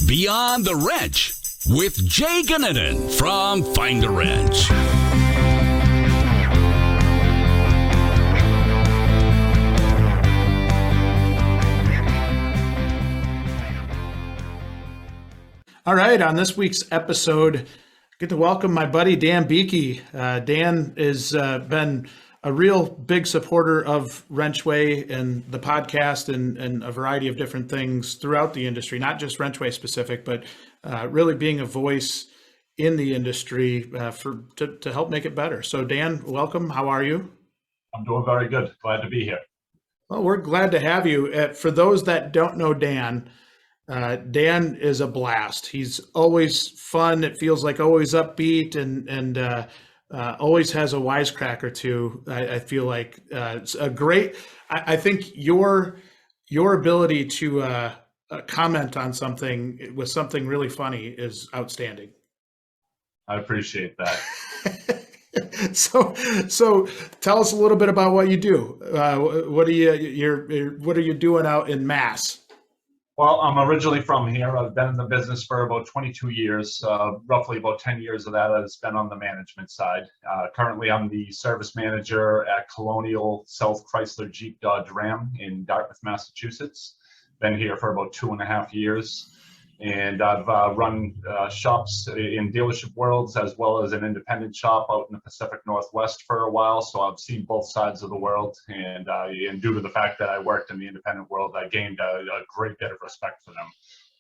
Beyond the Wrench with Jay Goninen from Find a Wrench. All right, on this week's episode, I get to welcome my buddy Dan Beakey. Dan has been a real big supporter of WrenchWay and the podcast and a variety of different things throughout the industry, not just WrenchWay specific, but really being a voice in the industry to help make it better. So Dan, welcome. How are you? I'm doing very good. Glad to be here. Well, we're glad to have you. For those that don't know Dan, Dan is a blast. He's always fun. It feels like always upbeat and always has a wisecrack or two. I feel like it's a great. I think your ability to comment on something with something really funny is outstanding. I appreciate that. So tell us a little bit about what you do. What are you doing out in Mass? Well, I'm originally from here. I've been in the business for about 22 years. Roughly about 10 years of that has been on the management side. Currently, I'm the service manager at Colonial South Chrysler Jeep Dodge Ram in Dartmouth, Massachusetts. Been here for about 2.5 years. And I've run shops in dealership worlds as well as an independent shop out in the Pacific Northwest for a while. So I've seen both sides of the world. And due to the fact that I worked in the independent world, I gained a great bit of respect for them.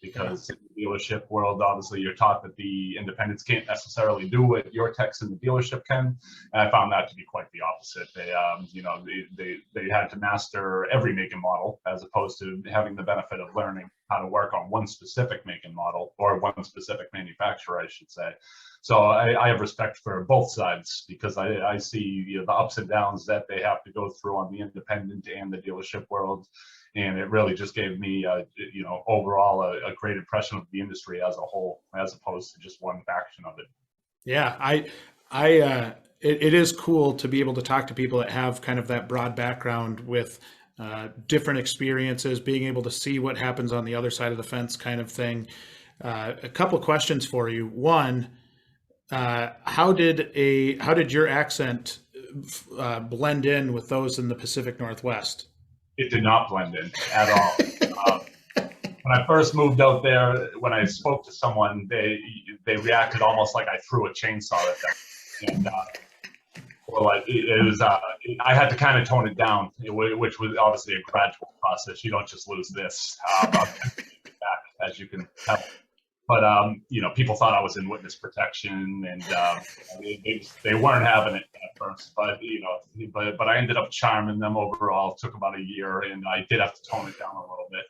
Because in the dealership world, obviously, you're taught that the independents can't necessarily do what your techs in the dealership can, and I found that to be quite the opposite. They had to master every make and model, as opposed to having the benefit of learning how to work on one specific make and model, or one specific manufacturer, I should say. So I have respect for both sides, because I see the ups and downs that they have to go through on the independent and the dealership world. And it really just gave me, overall a great impression of the industry as a whole, as opposed to just one faction of it. Yeah, it is cool to be able to talk to people that have kind of that broad background with different experiences, being able to see what happens on the other side of the fence, kind of thing. A couple questions for you. One, how did your accent blend in with those in the Pacific Northwest? It did not blend in at all. When I first moved out there, when I spoke to someone, they reacted almost like I threw a chainsaw at them. And I had to kind of tone it down, which was obviously a gradual process. You don't just lose this, as you can tell. But people thought I was in witness protection, and they weren't having it at first. But I ended up charming them overall. It took about a year, and I did have to tone it down a little bit.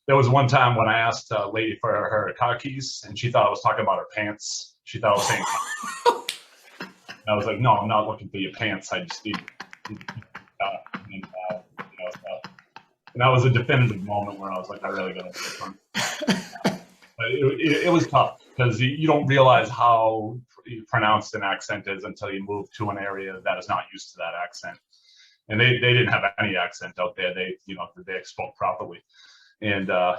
There was one time when I asked a lady for her car keys, and she thought I was talking about her pants. She thought I was saying, I was like, "No, I'm not looking for your pants. I just need." And that was a definitive moment where I was like, "I really got to take one." It was tough, because you don't realize how pronounced an accent is until you move to an area that is not used to that accent. And they didn't have any accent out there. They spoke properly, and I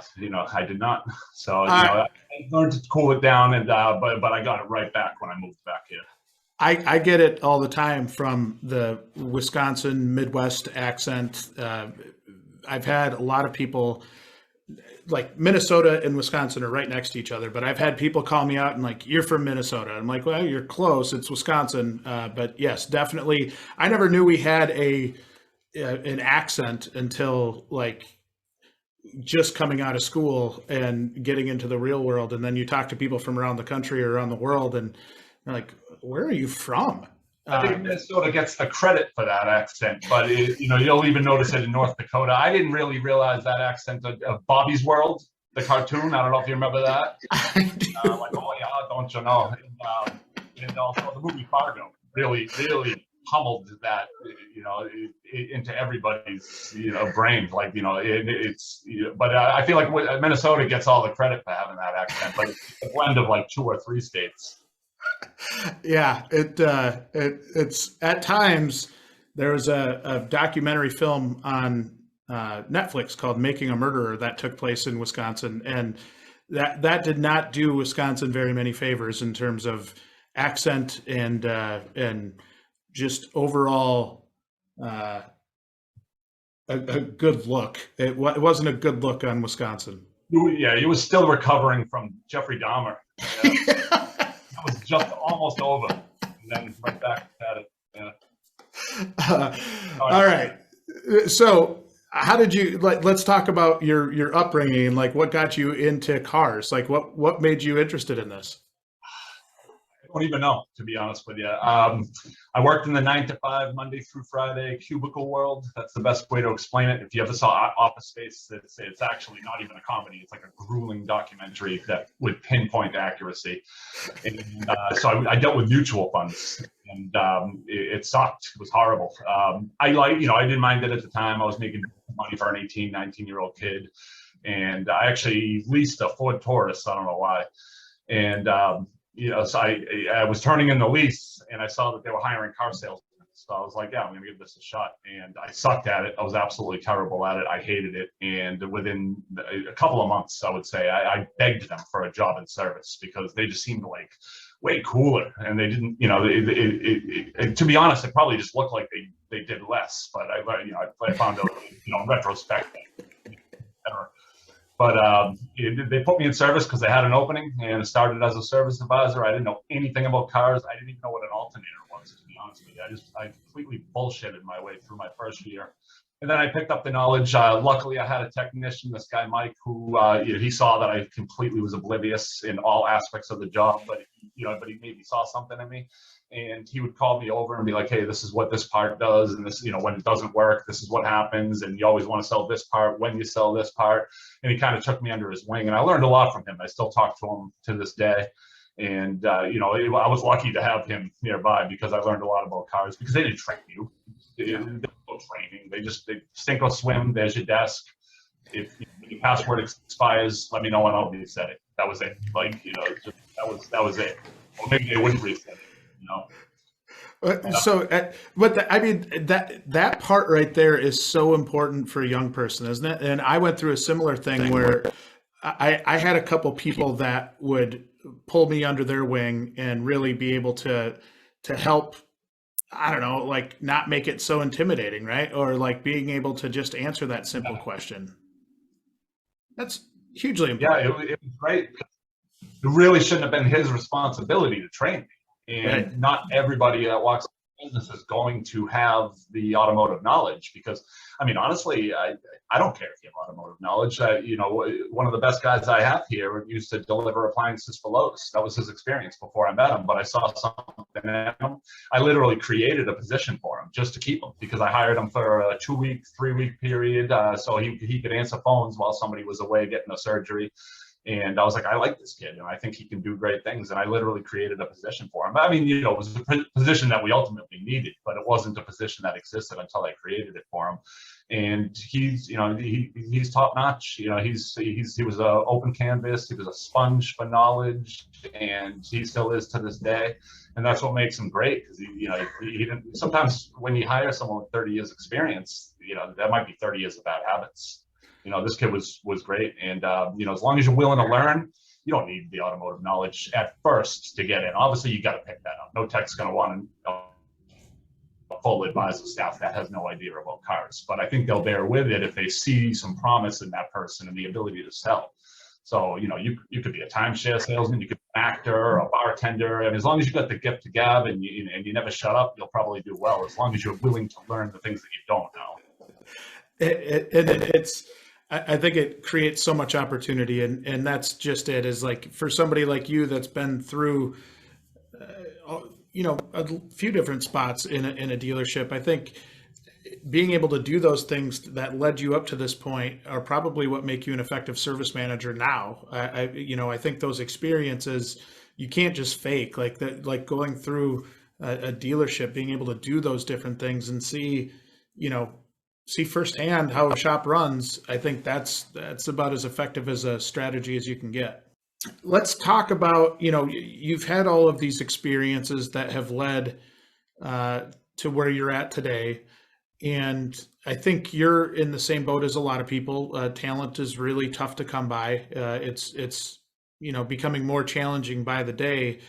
did not. So I learned to cool it down, and but I got it right back when I moved back here. I get it all the time from the Wisconsin Midwest accent. I've had a lot of people. Like Minnesota and Wisconsin are right next to each other, but I've had people call me out and like, "You're from Minnesota." I'm like, "Well, you're close. It's Wisconsin." But yes, definitely. I never knew we had an accent until like just coming out of school and getting into the real world. And then you talk to people from around the country or around the world, and they're like, "Where are you from?" I think Minnesota gets the credit for that accent, but you'll even notice it in North Dakota. I didn't really realize that accent of Bobby's World, the cartoon. I don't know if you remember that. Like, oh yeah, don't you know? And also the movie Fargo really pummeled that, into everybody's, brain. Like, but I feel like Minnesota gets all the credit for having that accent, but it's a blend of like 2 or 3 states. Yeah, it's at times. There was a documentary film on Netflix called "Making a Murderer" that took place in Wisconsin, and that did not do Wisconsin very many favors in terms of accent and just overall a good look. It wasn't a good look on Wisconsin. Yeah, he was still recovering from Jeffrey Dahmer. That was just almost over, and then right back at it. Yeah. All right. So, how did you let's talk about your upbringing, like what got you into cars? Like what made you interested in this? I don't even know, to be honest with you. I worked in the 9 to 5, Monday through Friday, cubicle world. That's the best way to explain it. If you ever saw Office Space, it's actually not even a comedy. It's like a grueling documentary that would pinpoint accuracy. And so I dealt with mutual funds, and it sucked. It was horrible. I didn't mind it at the time. I was making money for an 18, 19-year-old kid. And I actually leased a Ford Taurus. I don't know why. And so I was turning in the lease, and I saw that they were hiring car salesmen. So I was like, yeah, I'm going to give this a shot. And I sucked at it. I was absolutely terrible at it. I hated it. And within a couple of months, I would say, I begged them for a job in service because they just seemed like way cooler. And they didn't, to be honest, it probably just looked like they did less. But I found out, in retrospect, better. But they put me in service because they had an opening, and it started as a service advisor. I didn't know anything about cars. I didn't even know what an alternator was, to be honest with you. I completely bullshitted my way through my first year. And then I picked up the knowledge. Luckily, I had a technician, this guy, Mike, who he saw that I completely was oblivious in all aspects of the job, but he maybe saw something in me. And he would call me over and be like, hey, this is what this part does. And this, when it doesn't work, this is what happens. And you always want to sell this part when you sell this part. And he kind of took me under his wing. And I learned a lot from him. I still talk to him to this day. And, I was lucky to have him nearby because I learned a lot about cars because they didn't train you. They didn't go training. They sink or swim. There's your desk. If your password expires, let me know and I'll reset it. That was it. That was it. Or maybe they wouldn't reset it. So, that part right there is so important for a young person, isn't it? And I went through a similar thing where I had a couple people that would pull me under their wing and really be able to help. I don't know, like not make it so intimidating, right? Or like being able to just answer that simple question. That's hugely important. Yeah, it was great. It really shouldn't have been his responsibility to train me. And right. Not everybody that walks in business is going to have the automotive knowledge because, honestly, I don't care if you have automotive knowledge. One of the best guys I have here used to deliver appliances for Lowe's. That was his experience before I met him, but I saw something in him. I literally created a position for him just to keep him because I hired him for a 2-week, 3-week period so he could answer phones while somebody was away getting a surgery. And I was like, I like this kid, and I think he can do great things. And I literally created a position for him. It was a position that we ultimately needed, but it wasn't a position that existed until I created it for him. And he's top notch. He was an open canvas. He was a sponge for knowledge, and he still is to this day. And that's what makes him great because he didn't. Sometimes when you hire someone with 30 years experience, that might be 30 years of bad habits. This kid was great. And, as long as you're willing to learn, you don't need the automotive knowledge at first to get in. Obviously, you got to pick that up. No tech's going to want a full advisor staff that has no idea about cars. But I think they'll bear with it if they see some promise in that person and the ability to sell. So, you could be a timeshare salesman, you could be an actor, a bartender. And as long as you got the gift to gab and you never shut up, you'll probably do well, as long as you're willing to learn the things that you don't know. I think it creates so much opportunity, and that's just it. Is like for somebody like you that's been through, a few different spots in a dealership. I think being able to do those things that led you up to this point are probably what make you an effective service manager now. I think those experiences you can't just fake like going through a dealership, being able to do those different things and see firsthand how a shop runs. I think that's about as effective as a strategy as you can get. Let's talk about, you've had all of these experiences that have led to where you're at today. And I think you're in the same boat as a lot of people. Talent is really tough to come by. It's becoming more challenging by the day.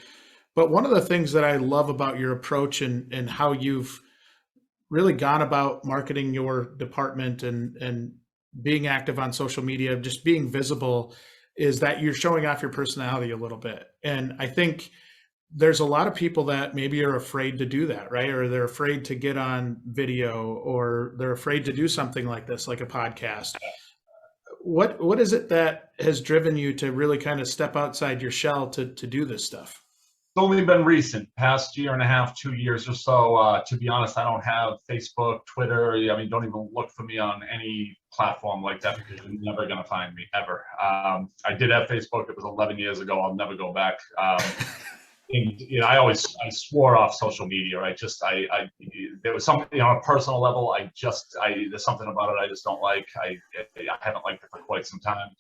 But one of the things that I love about your approach and how you've really gone about marketing your department and being active on social media, just being visible, is that you're showing off your personality a little bit. And I think there's a lot of people that maybe are afraid to do that, right? Or they're afraid to get on video, or they're afraid to do something like this, like a podcast. What is it that has driven you to really kind of step outside your shell to do this stuff? It's only been recent, past year and a half, 2 years or so. To be honest, I don't have Facebook, Twitter. I mean, don't even look for me on any platform like that, because you're never going to find me, ever. I did have Facebook. It was 11 years ago. I'll never go back. And, I swore off social media. There was something on a personal level. There's something about it I just don't like. I haven't liked it for quite some time.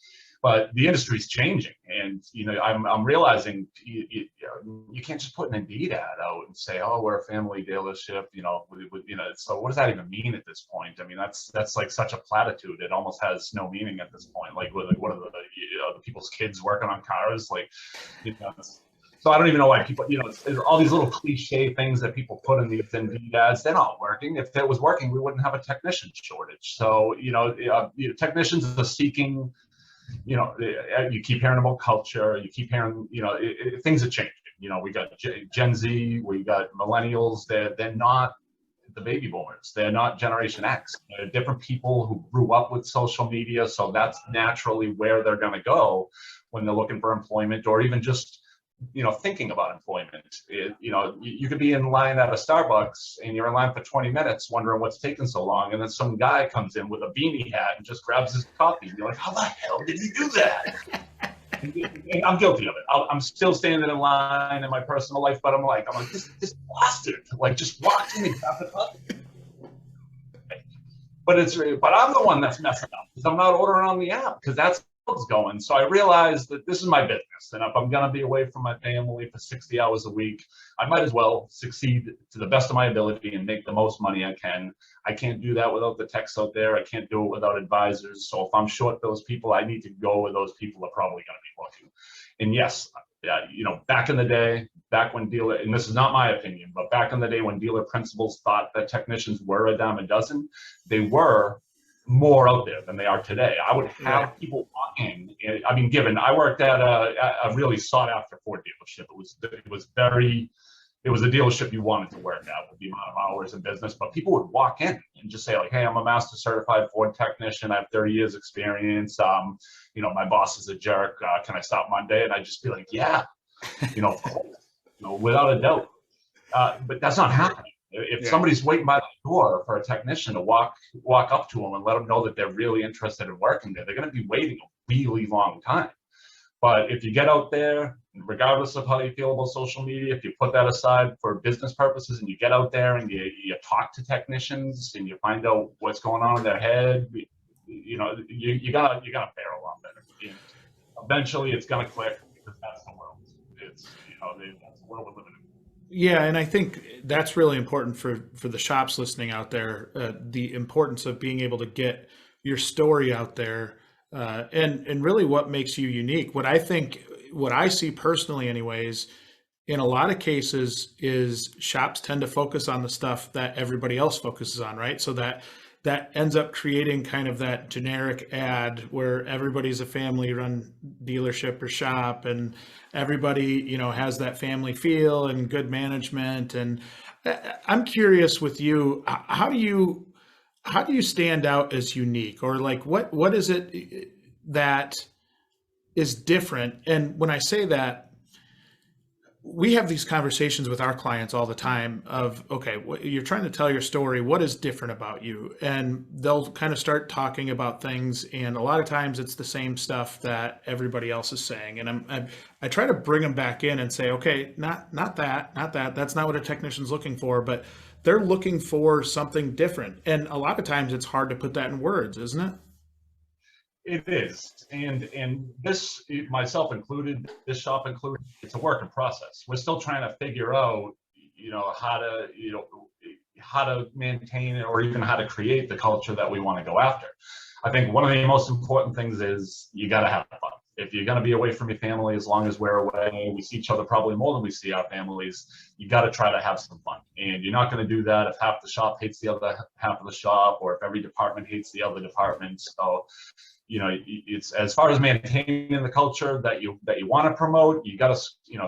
But the industry's changing, and I'm realizing you can't just put an Indeed ad out and say, "Oh, we're a family dealership." So what does that even mean at this point? I mean, that's like such a platitude. It almost has no meaning at this point. Like, what are the people's kids working on cars? So I don't even know why people, there's all these little cliche things that people put in these Indeed ads. They're not working. If it was working, we wouldn't have a technician shortage. So technicians are seeking. You keep hearing about culture. You keep hearing, things are changing. We got Gen Z, we got millennials. They're not the baby boomers. They're not Generation X. They're different people who grew up with social media. So that's naturally where they're going to go when they're looking for employment, or even just, thinking about employment. You could be in line at a Starbucks and you're in line for 20 minutes wondering what's taking so long. And then some guy comes in with a beanie hat and just grabs his coffee. And you're like, how the hell did you do that? And I'm guilty of it. I'm still standing in line in my personal life, but I'm like, this bastard, just walked in and grabbed the coffee. But I'm the one that's messing up, because I'm not ordering on the app, because that's what's going. So I realized that this is my business, and if I'm going to be away from my family for 60 hours a week, I might as well succeed to the best of my ability and make the most money I can. I can't do that without the techs out there. I can't do it without advisors. So if I'm short those people, I need to go where those people are probably going to be looking. And yes, back in the day, back when dealer, and this is not my opinion, but back in the day when dealer principals thought that technicians were a dime a dozen, they were more out there than they are today. I would have people walk in. I mean, I worked at a really sought after Ford dealership. It was a dealership you wanted to work at with the amount of hours in business. But people would walk in and just say, like, "Hey, I'm a master certified Ford technician. I have 30 years experience. My boss is a jerk. Can I stop Monday?" And I'd just be like, "Yeah, of course, without a doubt." But that's not happening. If somebody's waiting by the door for a technician to walk up to them and let them know that they're really interested in working there, they're going to be waiting a really long time. But if you get out there, regardless of how you feel about social media, if you put that aside for business purposes and you get out there and you talk to technicians and you find out what's going on in their head, you're gonna fare a lot better. And eventually, it's gonna click, because that's the world. That's the world we're living in. Yeah, and I think that's really important for the shops listening out there, the importance of being able to get your story out there, and really what makes you unique. What I see personally anyways, in a lot of cases, is shops tend to focus on the stuff that everybody else focuses on, right? So that ends up creating kind of that generic ad where everybody's a family-run dealership or shop, and everybody, has that family feel and good management. And I'm curious with you, how do you stand out as unique, or like what is it that is different? And when I say that, we have these conversations with our clients all the time of, okay, you're trying to tell your story. What is different about you? And they'll kind of start talking about things. And a lot of times it's the same stuff that everybody else is saying. And I try to bring them back in and say, okay, not that. That's not what a technician's looking for, but they're looking for something different. And a lot of times it's hard to put that in words, isn't it? It is, and this, myself included, this shop included, it's a work in process. We're still trying to figure out, how to maintain or even how to create the culture that we want to go after. I think one of the most important things is you got to have fun. If you're going to be away from your family, as long as we're away, we see each other probably more than we see our families. You got to try to have some fun. And you're not going to do that if half the shop hates the other half of the shop, or if every department hates the other department. So, you know, it's as far as maintaining the culture that you want to promote, you got to, you know,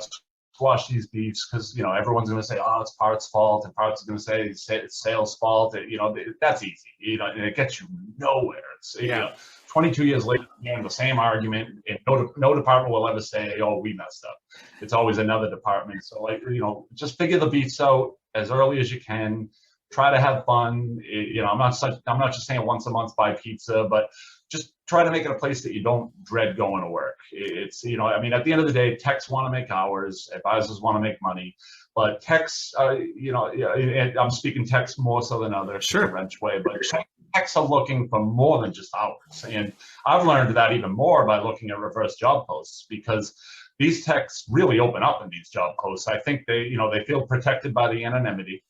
squash these beefs, because, you know, everyone's going to say, oh, it's parts fault, and parts are going to say it's sales fault. You know, that's easy, you know, and it gets you nowhere. It's, you know, 22 years later, you have the same argument, and no department will ever say, oh, we messed up. It's always another department. So, like, you know, just figure the beats out as early as you can. Try to have fun. You know, I'm not just saying once a month buy pizza, but just try to make it a place that you don't dread going to work. It's, you know, I mean, at the end of the day, techs want to make hours, advisors want to make money, but techs, you know, and I'm speaking techs more so than others, Sure. WrenchWay, but techs are looking for more than just hours. And I've learned that even more by looking at reverse job posts, because these techs really open up in these job posts. I think they, you know, they feel protected by the anonymity.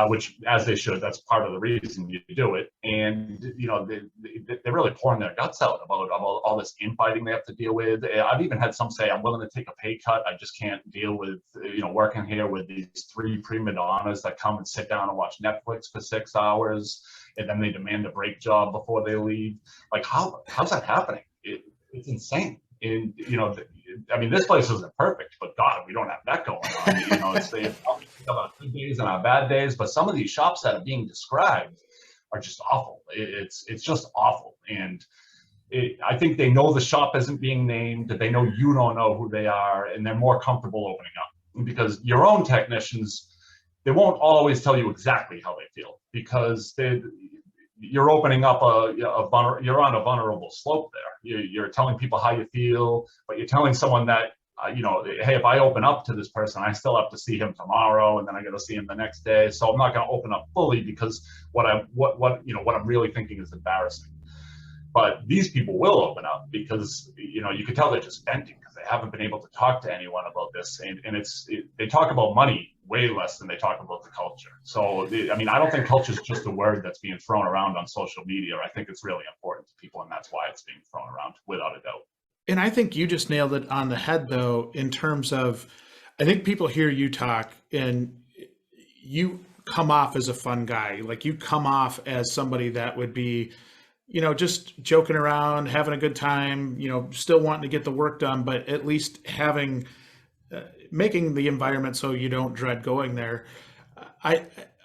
Which, as they should, that's part of the reason you do it. And, you know, they're really pouring their guts out about all this infighting they have to deal with. I've even had some say, I'm willing to take a pay cut. I just can't deal with, you know, working here with these 3 prima donnas that come and sit down and watch Netflix for 6 hours, and then they demand a break job before they leave. Like, how's that happening? It's insane. And, you know, I mean, this place isn't perfect, but God, we don't have that going on. You know, it's about good days and our bad days, but some of these shops that are being described are just awful. It's just awful. And I think they know the shop isn't being named, that they know you don't know who they are, and they're more comfortable opening up, because your own technicians, they won't always tell you exactly how they feel, because you're opening up you're on a vulnerable slope there. You're telling people how you feel, but you're telling someone that, you know, hey, if I open up to this person, I still have to see him tomorrow, and then I got to see him the next day. So I'm not going to open up fully, because what I'm really thinking is embarrassing. But these people will open up, because, you know, you could tell they're just venting, because they haven't been able to talk to anyone about this. And they talk about money way less than they talk about the culture. So, I mean, I don't think culture is just a word that's being thrown around on social media. I think it's really important to people, and that's why it's being thrown around, without a doubt. And I think you just nailed it on the head, though, in terms of, I think people hear you talk and you come off as a fun guy. Like, you come off as somebody that would be, you know, just joking around, having a good time, you know, still wanting to get the work done, but at least having, making the environment so you don't dread going there.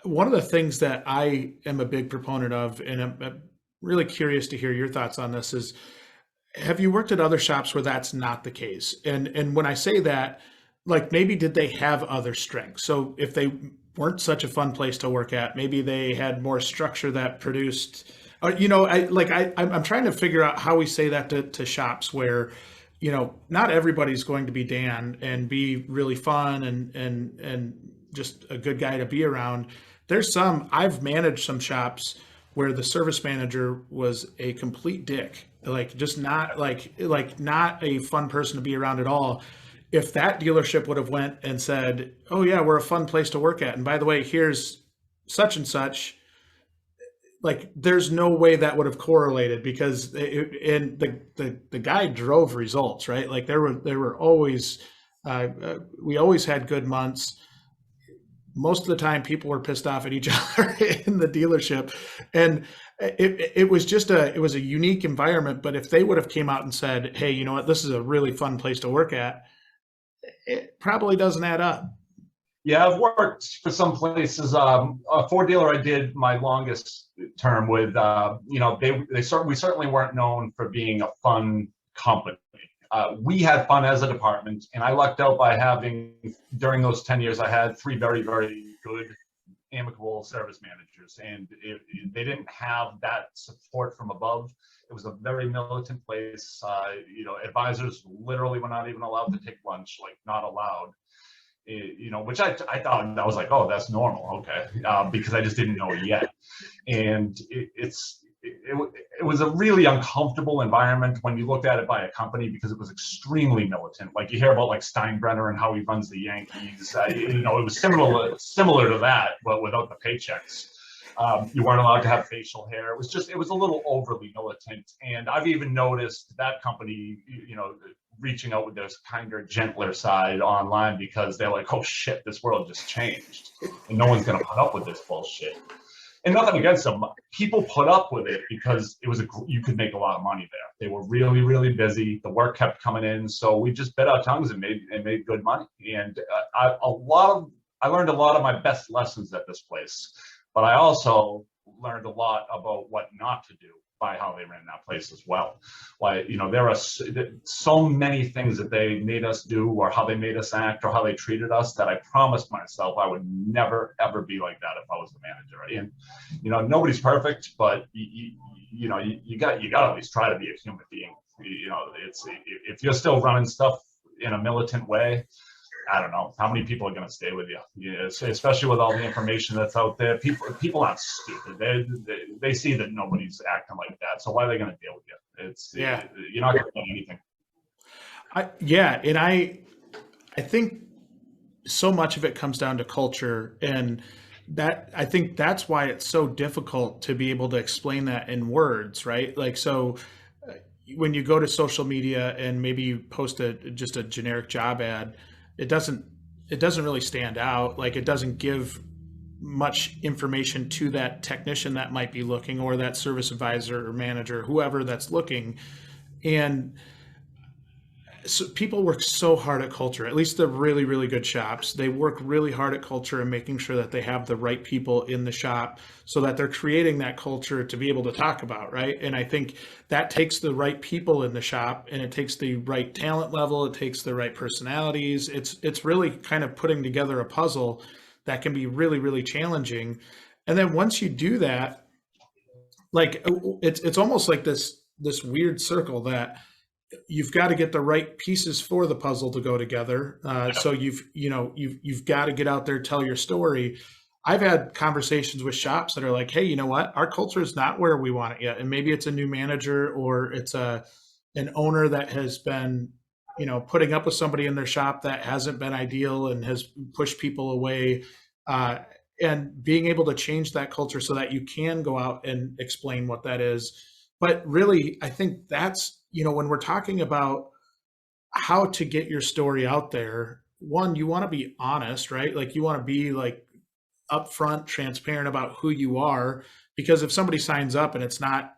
One of the things that I am a big proponent of, and I'm really curious to hear your thoughts on this, is, have you worked at other shops where that's not the case? And when I say that, like, maybe did they have other strengths? So if they weren't such a fun place to work at, maybe they had more structure that produced, you know, I'm trying to figure out how we say that to shops where, you know, not everybody's going to be Dan and be really fun and just a good guy to be around. I've managed some shops where the service manager was a complete dick, like, just not not a fun person to be around at all. If that dealership would have went and said, oh yeah, we're a fun place to work at, and by the way, here's such and such, like, there's no way that would have correlated, because the guy drove results, right? Like, there were always, we always had good months. Most of the time people were pissed off at each other in the dealership, and it was a unique environment. But if they would have came out and said, hey, you know what, this is a really fun place to work at, it probably doesn't add up. Yeah, I've worked for some places. A Ford dealer I did my longest term with, you know, we certainly weren't known for being a fun company. We had fun as a department, and I lucked out by having, during those 10 years, I had 3 very, very good, amicable service managers, and they didn't have that support from above. It was a very militant place. You know, advisors literally were not even allowed to take lunch, like, not allowed. You know, which I thought, I was like, oh, that's normal, okay, because I just didn't know yet. And it was a really uncomfortable environment when you looked at it by a company, because it was extremely militant. Like, you hear about, like, Steinbrenner and how he runs the Yankees. You know, it was similar to that, but without the paychecks. You weren't allowed to have facial hair. It was a little overly militant. And I've even noticed that company, reaching out with this kinder, gentler side online because they're like, oh shit, this world just changed and no one's going to put up with this bullshit. And nothing against them. People put up with it because you could make a lot of money there. They were really, really busy. The work kept coming in. So we just bit our tongues and made good money. And I learned a lot of my best lessons at this place, but I also learned a lot about what not to do by how they ran that place as well. Like, there are so many things that they made us do, or how they made us act, or how they treated us, that I promised myself I would never, ever be like that if I was the manager. And, nobody's perfect, but you got to at least try to be a human being. If you're still running stuff in a militant way, I don't know how many people are going to stay with you, especially with all the information that's out there. People aren't stupid. They see that nobody's acting like that. So why are they going to deal with you? You're not going to get anything. And I think so much of it comes down to culture, and that I think that's why it's so difficult to be able to explain that in words, right? Like, so when you go to social media and maybe you post just a generic job ad, it doesn't really stand out. Like, it doesn't give much information to that technician that might be looking, or that service advisor or manager, whoever that's looking. And so people work so hard at culture, at least the really, really good shops. They work really hard at culture and making sure that they have the right people in the shop so that they're creating that culture to be able to talk about, right? And I think that takes the right people in the shop, and it takes the right talent level. It takes the right personalities. It's really kind of putting together a puzzle that can be really, really challenging. And then once you do that, like, it's almost like this weird circle that you've got to get the right pieces for the puzzle to go together. So you've got to get out there, tell your story. I've had conversations with shops that are like, hey, you know what? Our culture is not where we want it yet. And maybe it's a new manager, or it's an owner that has been, putting up with somebody in their shop that hasn't been ideal and has pushed people away. And being able to change that culture so that you can go out and explain what that is. But really, I think that's, when we're talking about how to get your story out there, one, you want to be honest, right? Like, you want to be like upfront, transparent about who you are, because if somebody signs up and it's not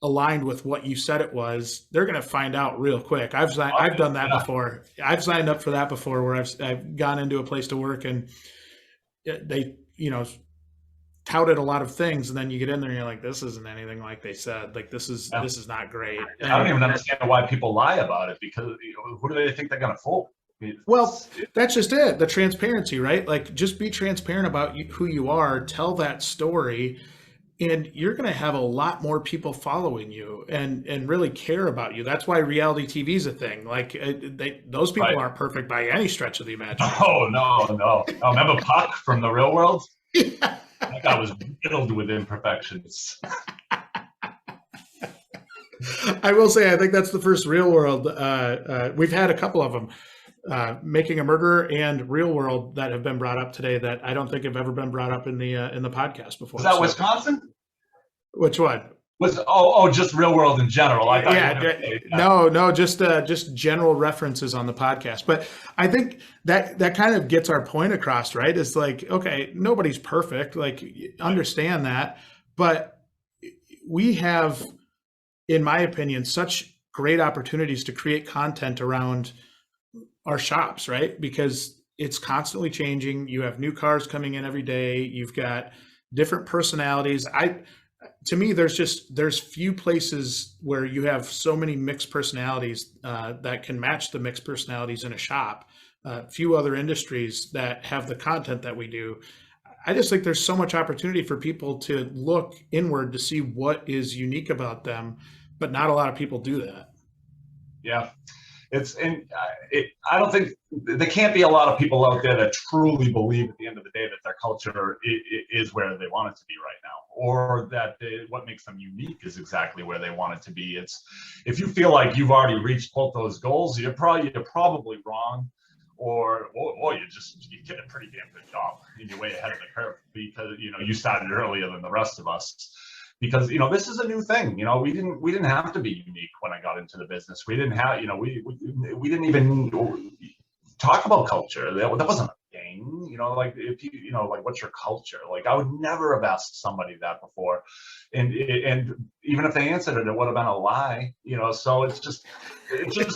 aligned with what you said it was, they're going to find out real quick. I've done that before. I've signed up for that before, where I've gone into a place to work and they, touted a lot of things, and then you get in there and you're like, this isn't anything like they said. Like, this is not great. I don't even understand why people lie about it, because who do they think they're going to fool? Well, that's just it. The transparency, right? Like, just be transparent about who you are, tell that story, and you're going to have a lot more people following you and really care about you. That's why reality TV is a thing. Like, those people aren't perfect by any stretch of the imagination. Oh, no. Remember Puck from The Real World? That guy was riddled with imperfections. I will say, I think that's the first Real World. We've had a couple of them, Making a Murderer and Real World, that have been brought up today that I don't think have ever been brought up in the podcast before. Was that Wisconsin? Which one? Just Real World in general. I thought no, just general references on the podcast. But I think that kind of gets our point across, right? It's like, okay, nobody's perfect. Like, understand that, but we have, in my opinion, such great opportunities to create content around our shops, right? Because it's constantly changing. You have new cars coming in every day. You've got different personalities. To me, there's few places where you have so many mixed personalities that can match the mixed personalities in a shop. Few other industries that have the content that we do. I just think there's so much opportunity for people to look inward to see what is unique about them, but not a lot of people do that. Yeah. I don't think there can't be a lot of people out there that truly believe at the end of the day that their culture is where they want it to be right now, or that what makes them unique is exactly where they want it to be. If you feel like you've already reached both those goals, you're probably wrong. or you did a pretty damn good job and you're way ahead of the curve because you started earlier than the rest of us. Because this is a new thing. We didn't have to be unique when I got into the business. We didn't have we didn't even talk about culture. That wasn't a thing. Like if like what's your culture? Like I would never have asked somebody that before, and even if they answered it, it would have been a lie. So it's just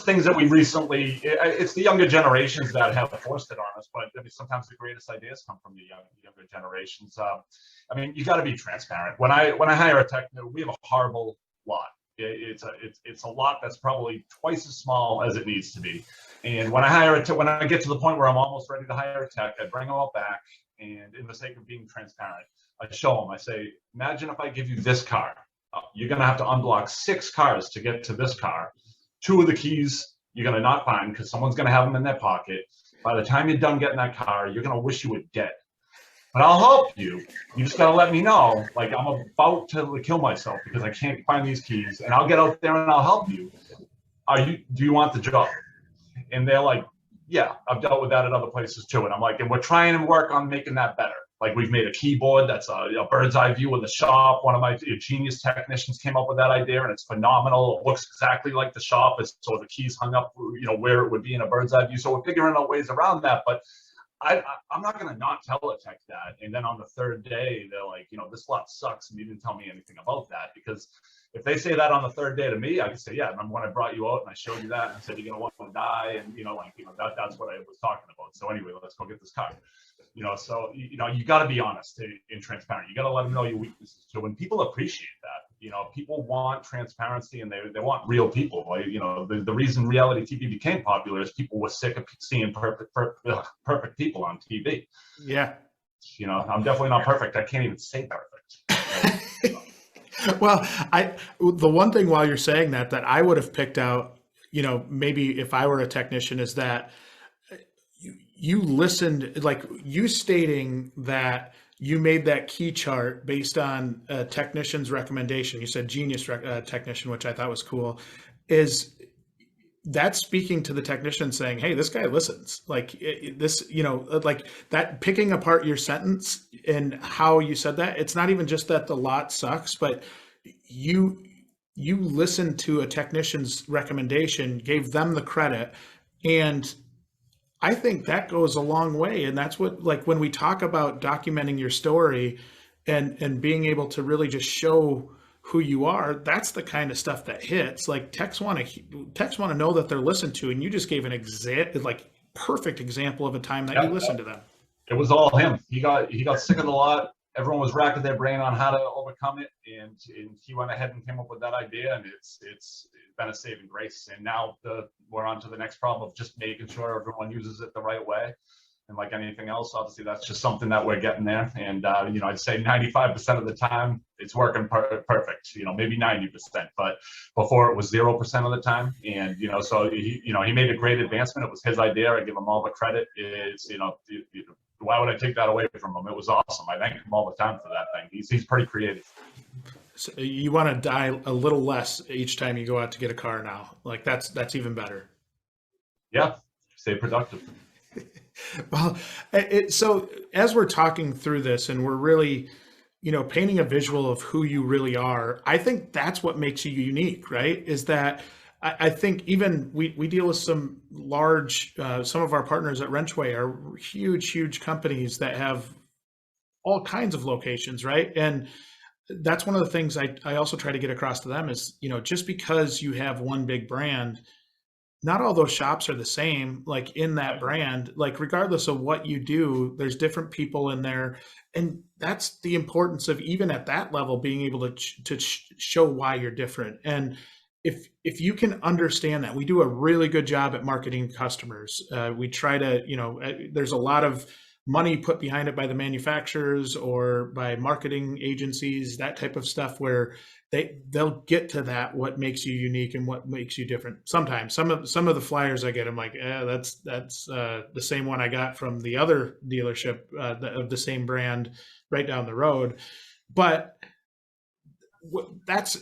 things that we recently. It's the younger generations that have forced it on us. But I mean, sometimes the greatest ideas come from the younger generations. I mean, you got to be transparent. When I hire a tech, we have a horrible lot. It's a lot that's probably twice as small as it needs to be. And when I get to the point where I'm almost ready to hire a tech, I bring them all back, and in the sake of being transparent, I show them. I say, imagine if I give you this car. You're going to have to unblock 6 cars to get to this car. 2 of the keys you're going to not find because someone's going to have them in their pocket. By the time you're done getting that car, you're going to wish you were dead. But I'll help you. You just got to let me know, like I'm about to kill myself because I can't find these keys, and I'll get out there and I'll help you. Do you want the job? And they're like, yeah, I've dealt with that at other places too. And I'm like, and we're trying to work on making that better. Like we've made a keyboard that's a bird's eye view of the shop. One of my genius technicians came up with that idea, and it's phenomenal. It looks exactly like the shop. So the keys hung up, where it would be in a bird's eye view. So we're figuring out ways around that. But I'm not going to not tell a tech that. And then on the 3rd day, they're like, this lot sucks, and you didn't tell me anything about that. Because if they say that on the 3rd day to me, I can say, yeah, remember when I brought you out and I showed you that and I said you're going to want to die, and that's what I was talking about. So anyway, let's go get this car. So you got to be honest and transparent. You got to let them know your weaknesses. So when people appreciate that, people want transparency, and they want real people. Like, the reason reality TV became popular is people were sick of seeing perfect people on TV. Yeah. I'm definitely not perfect. I can't even say perfect. Well, the one thing while you're saying that I would have picked out, maybe if I were a technician, is that you listened, like you stating that you made that key chart based on a technician's recommendation. You said genius technician, which I thought was cool. Is that speaking to the technician saying, hey, this guy listens, like this, like that, picking apart your sentence and how you said that. It's not even just that the lot sucks, but you listened to a technician's recommendation, gave them the credit. And I think that goes a long way. And that's what, like, when we talk about documenting your story and being able to really just show who you are, that's the kind of stuff that hits. Like techs want to know that they're listened to. And you just gave an perfect example of a time that you listened to them. It was all him. He got sick of the lot. Everyone was racking their brain on how to overcome it, and he went ahead and came up with that idea, and it's been a saving grace. And now we're on to the next problem of just making sure everyone uses it the right way. And like anything else, obviously that's just something that we're getting there. And I'd say 95% of the time it's working perfect. Maybe 90%, but before it was 0% of the time. And so he made a great advancement. It was his idea. I give him all the credit. It's why would I take that away from him? It was awesome. I thank him all the time for that thing. He's pretty creative. So you want to die a little less each time you go out to get a car now. Like that's even better. Yeah, stay productive. Well, so as we're talking through this and we're really, painting a visual of who you really are, I think that's what makes you unique, right? Is that I think even we deal with some large, some of our partners at WrenchWay are huge companies that have all kinds of locations, right? And that's one of the things I also try to get across to them is, just because you have one big brand, not all those shops are the same, like in that brand, like regardless of what you do, there's different people in there. And that's the importance of, even at that level, being able to show why you're different. And if you can understand that, we do a really good job at marketing customers. We try to, there's a lot of money put behind it by the manufacturers or by marketing agencies, that type of stuff, where they'll get to that, what makes you unique and what makes you different. Sometimes some of the flyers I get, I'm like, that's the same one I got from the other dealership of the same brand right down the road. But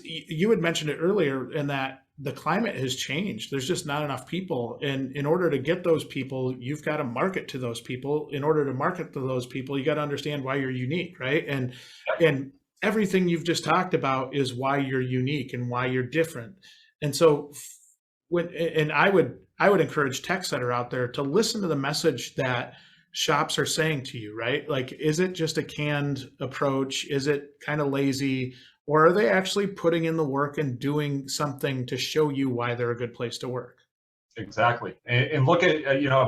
you had mentioned it earlier, in that the climate has changed. There's just not enough people. And in order to get those people, you've got to market to those people. In order to market to those people, you got to understand why you're unique, right? And everything you've just talked about is why you're unique and why you're different. And so I would encourage techs that are out there to listen to the message that shops are saying to you, right? Like, is it just a canned approach? Is it kind of lazy? Or are they actually putting in the work and doing something to show you why they're a good place to work? Exactly. And look at,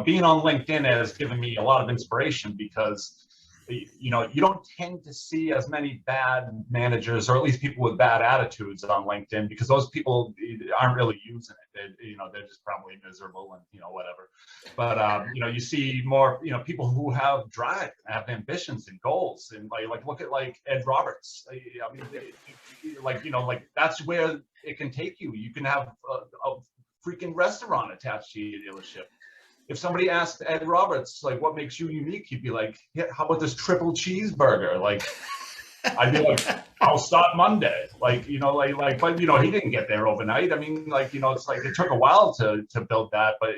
being on LinkedIn has given me a lot of inspiration because, you don't tend to see as many bad managers, or at least people with bad attitudes on LinkedIn, because those people aren't really using it. They're just probably miserable and, whatever. But, you see more, people who have drive, have ambitions and goals. And like look at like Ed Roberts. I mean, that's where it can take you. You can have a freaking restaurant attached to your dealership. If somebody asked Ed Roberts, like, what makes you unique? He'd be like, yeah, how about this triple cheeseburger? Like, I'd be like, I'll start Monday. But, he didn't get there overnight. I mean, it's like, it took a while to build that, but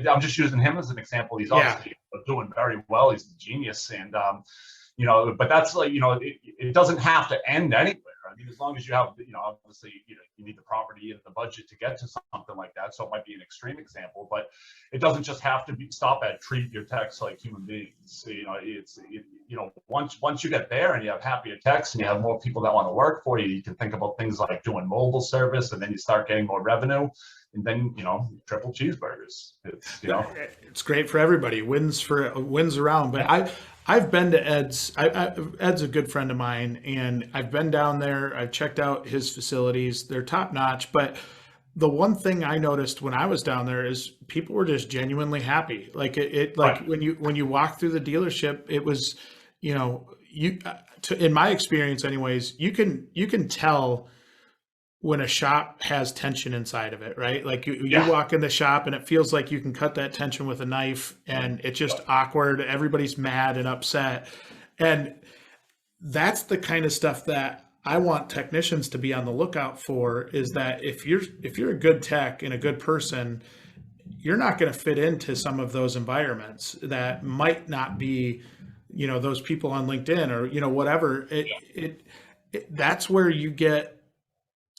I'm just using him as an example. He's obviously doing very well. He's a genius. And, but that's it doesn't have to end anywhere. I mean, as long as you have, obviously, you need the property and the budget to get to something like that. So it might be an extreme example, but it doesn't just have to stop at treat your techs like human beings. Once you get there and you have happier techs and you have more people that want to work for you, you can think about things like doing mobile service, and then you start getting more revenue. And then, triple cheeseburgers. It's great for everybody. Wins around. But I've been to Ed's. Ed's a good friend of mine, and I've been down there. I've checked out his facilities. They're top notch. But the one thing I noticed when I was down there is people were just genuinely happy. Like right. when you walk through the dealership, it was, in my experience, anyways, you can tell when a shop has tension inside of it, right? Like you walk in the shop and it feels like you can cut that tension with a knife, and it's just awkward. Everybody's mad and upset. And that's the kind of stuff that I want technicians to be on the lookout for, is that if you're a good tech and a good person, you're not going to fit into some of those environments that might not be, those people on LinkedIn or, whatever. That's where you get,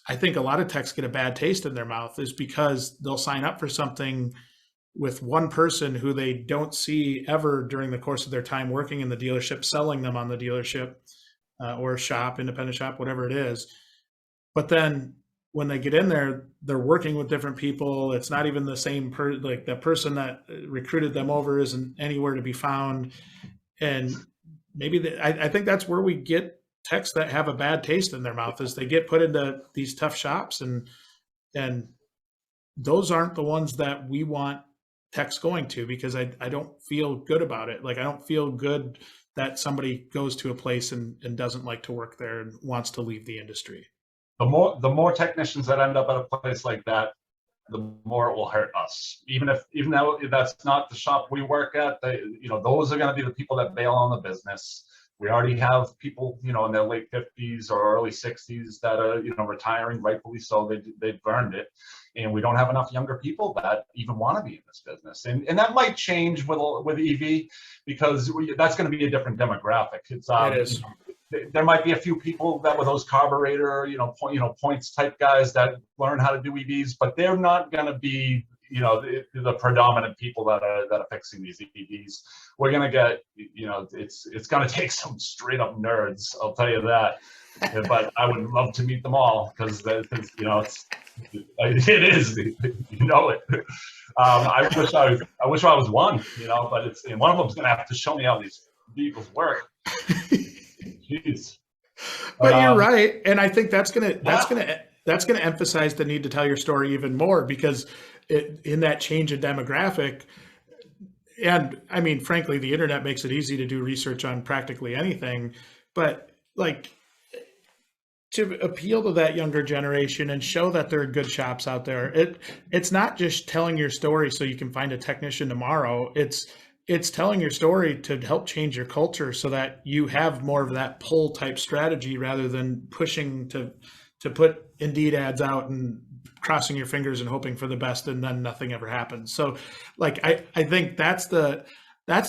I think a lot of techs get a bad taste in their mouth, is because they'll sign up for something with one person who they don't see ever during the course of their time working in the dealership, selling them on the dealership or shop, independent shop, whatever it is. But then when they get in there, they're working with different people. It's not even the same like the person that recruited them over isn't anywhere to be found. And maybe I think that's where we get techs that have a bad taste in their mouth, is they get put into these tough shops, and those aren't the ones that we want techs going to, because I don't feel good about it. Like, I don't feel good that somebody goes to a place and doesn't like to work there and wants to leave the industry. The more technicians that end up at a place like that, the more it will hurt us. Even though that's not the shop we work at, those are going to be the people that bail on the business. We already have people, in their late 50s or early 60s that are, retiring, rightfully so. They've earned it. And we don't have enough younger people that even want to be in this business. And that might change with EV, because that's going to be a different demographic. It is. There might be a few people that were those carburetor, points type guys that learn how to do EVs, but they're not going to be, the predominant people that are fixing these EVs. We're going to get, it's going to take some straight up nerds, I'll tell you that. But I would love to meet them all, because it is, it. I wish I was one, but and one of them's going to have to show me how these vehicles work. Jeez. But you're right, and I think that's gonna emphasize the need to tell your story even more, because in that change in demographic, and I mean, frankly, the internet makes it easy to do research on practically anything, but like, to appeal to that younger generation and show that there are good shops out there, it's not just telling your story so you can find a technician tomorrow. It's telling your story to help change your culture so that you have more of that pull type strategy, rather than pushing to to put Indeed ads out and crossing your fingers and hoping for the best, and then nothing ever happens. So like, I think that's the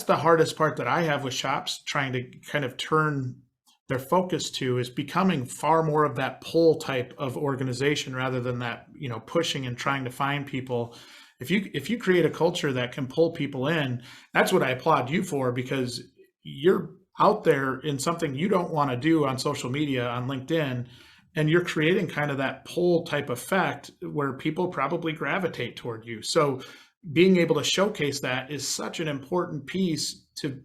hardest part that I have with shops trying to kind of turn their focus to, is becoming far more of that pull type of organization rather than that, pushing and trying to find people. If you create a culture that can pull people in, that's what I applaud you for, because you're out there in something you don't want to do on social media, on LinkedIn, and you're creating kind of that pull type effect where people probably gravitate toward you. So being able to showcase that is such an important piece to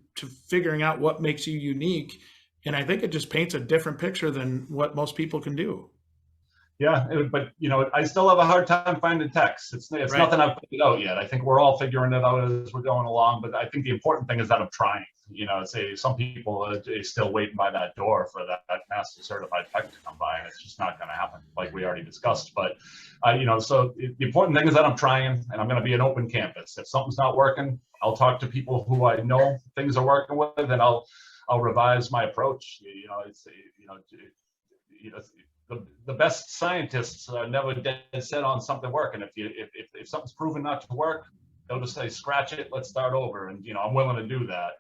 figuring out what makes you unique. And I think it just paints a different picture than what most people can do. Yeah, but I still have a hard time finding techs. It's right. Nothing I've figured out yet. I think we're all figuring it out as we're going along. But I think the important thing is that I'm trying. Say some people are still waiting by that door for that master certified tech to come by, and it's just not going to happen, like we already discussed. But so the important thing is that I'm trying, and I'm going to be an open canvas. If something's not working, I'll talk to people who I know things are working with, and I'll revise my approach. The best scientists are never dead set on something working. If something's proven not to work, they'll just say, scratch it, let's start over. And, I'm willing to do that.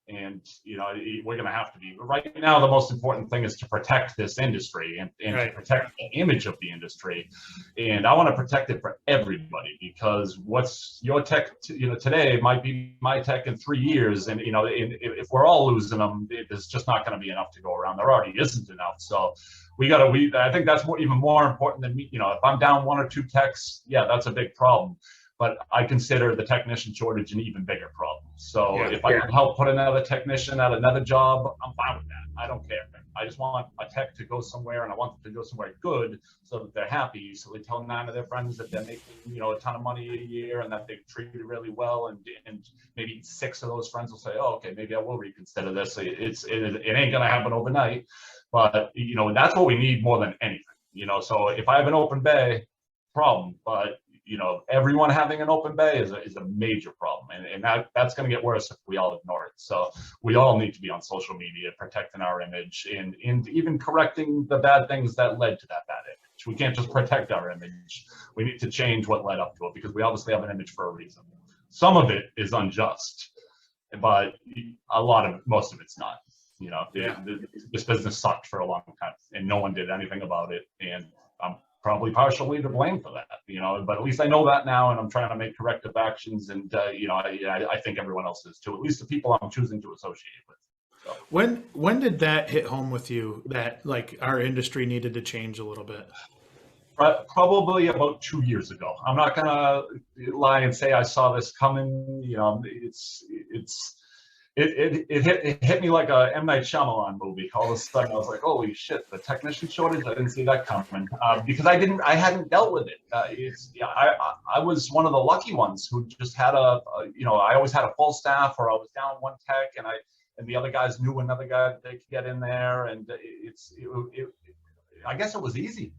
And, we're going to have to be. But right now, the most important thing is to protect this industry and right. To protect the image of the industry. And I want to protect it for everybody, because what's your tech, today might be my tech in 3 years. And, if we're all losing them, there's just not going to be enough to go around. There already isn't enough. So I think that's even more important than me. If I'm down 1 or 2 techs, yeah, that's a big problem. But I consider the technician shortage an even bigger problem. So if I can help put another technician at another job, I'm fine with that. I don't care. I just want a tech to go somewhere, and I want them to go somewhere good so that they're happy. So they tell 9 of their friends that they're making, a ton of money a year and that they've treated really well. And maybe 6 of those friends will say, oh, okay, maybe I will reconsider this. It ain't going to happen overnight. But, that's what we need more than anything. So if I have an open bay, problem. But everyone having an open bay is a major problem, and that's going to get worse if we all ignore it. So we all need to be on social media, protecting our image, and even correcting the bad things that led to that bad image. We can't just protect our image. We need to change what led up to it, because we obviously have an image for a reason. Some of it is unjust, but most of it's not. This business sucked for a long time, and no one did anything about it. And I'm probably partially to blame for that, but at least I know that now, and I'm trying to make corrective actions. And, I think everyone else is too, at least the people I'm choosing to associate with. So. When did that hit home with you, that like our industry needed to change a little bit? Probably about 2 years ago. I'm not going to lie and say I saw this coming. It hit me like a M. Night Shyamalan movie. All of a sudden, I was like, "Holy shit! The technician shortage! I didn't see that coming," because I hadn't dealt with it. I was one of the lucky ones who just had I always had a full staff, or I was down 1 tech, and the other guys knew another guy that they could get in there, and I guess it was easy.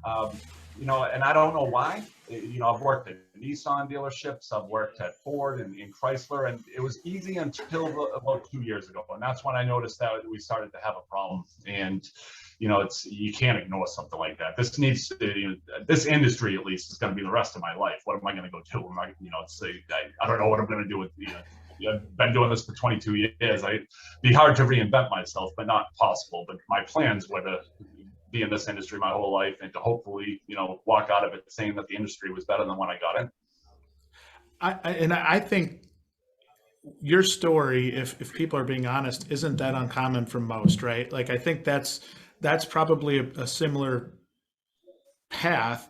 And I don't know why. I've worked at Nissan dealerships, I've worked at Ford and Chrysler, and it was easy until about 2 years ago. And that's when I noticed that we started to have a problem. And, you can't ignore something like that. This needs to, this industry at least is going to be the rest of my life. What am I going to go to? I don't know what I'm going to do with, I've been doing this for 22 years. It'd be hard to reinvent myself, but not possible. But my plans were to be in this industry my whole life, and to hopefully, walk out of it saying that the industry was better than when I got in. I think your story, if people are being honest, isn't that uncommon for most, right? Like, I think that's probably a similar path.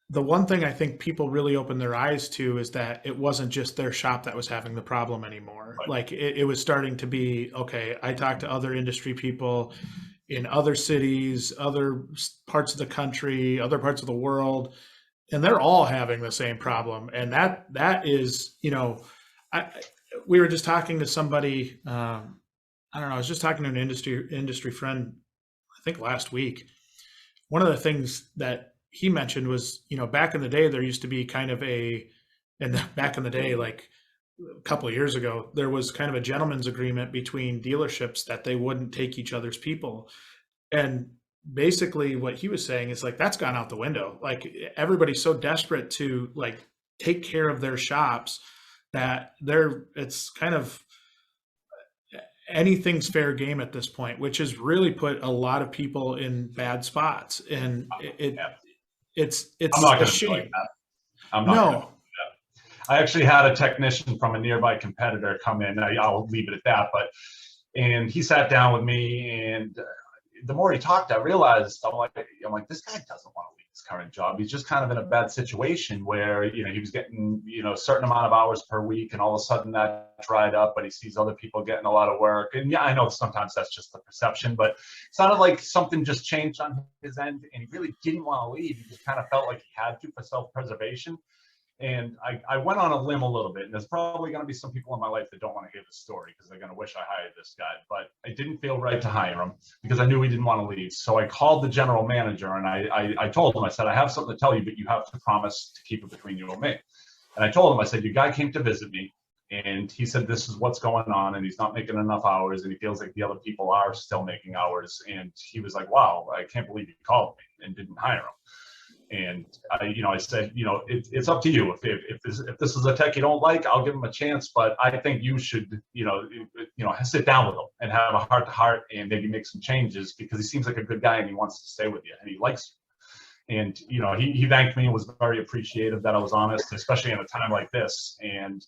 The one thing I think people really open their eyes to is that it wasn't just their shop that was having the problem anymore. Right. Like it was starting to be, okay, I talked to other industry people in other cities, other parts of the country, other parts of the world, and they're all having the same problem. And that is, we were just talking to somebody, I don't know, I was just talking to an industry friend, I think last week. One of the things that he mentioned was, back in the day, there used to be kind of back in the day, like a couple of years ago, there was kind of a gentleman's agreement between dealerships that they wouldn't take each other's people. And basically what he was saying is like, that's gone out the window. Like everybody's so desperate to like take care of their shops that it's kind of anything's fair game at this point, which has really put a lot of people in bad spots. And it's I'm not a going to do like shame. that. I'm not gonna do No, that. I actually had a technician from a nearby competitor come in. I'll leave it at that. And he sat down with me, and the more he talked, I realized I'm like, this guy doesn't want to leave his current job. He's just kind of in a bad situation where, he was getting, a certain amount of hours per week, and all of a sudden that dried up, but he sees other people getting a lot of work. And yeah, I know sometimes that's just the perception, but it sounded like something just changed on his end, and he really didn't want to leave. He just kind of felt like he had to for self-preservation. And I went on a limb a little bit, and there's probably going to be some people in my life that don't want to hear the story because they're going to wish I hired this guy, but I didn't feel right to hire him because I knew he didn't want to leave. So I called the general manager, and I told him, I said, I have something to tell you, but you have to promise to keep it between you and me. And I told him, I said, your guy came to visit me, and he said, this is what's going on, and he's not making enough hours, and he feels like the other people are still making hours. And he was like, wow, I can't believe you called me and didn't hire him. And I said, it's up to you. If this is a tech you don't like, I'll give him a chance. But I think you should, sit down with him and have a heart to heart and maybe make some changes because he seems like a good guy and he wants to stay with you and he likes you. And he thanked me and was very appreciative that I was honest, especially in a time like this. And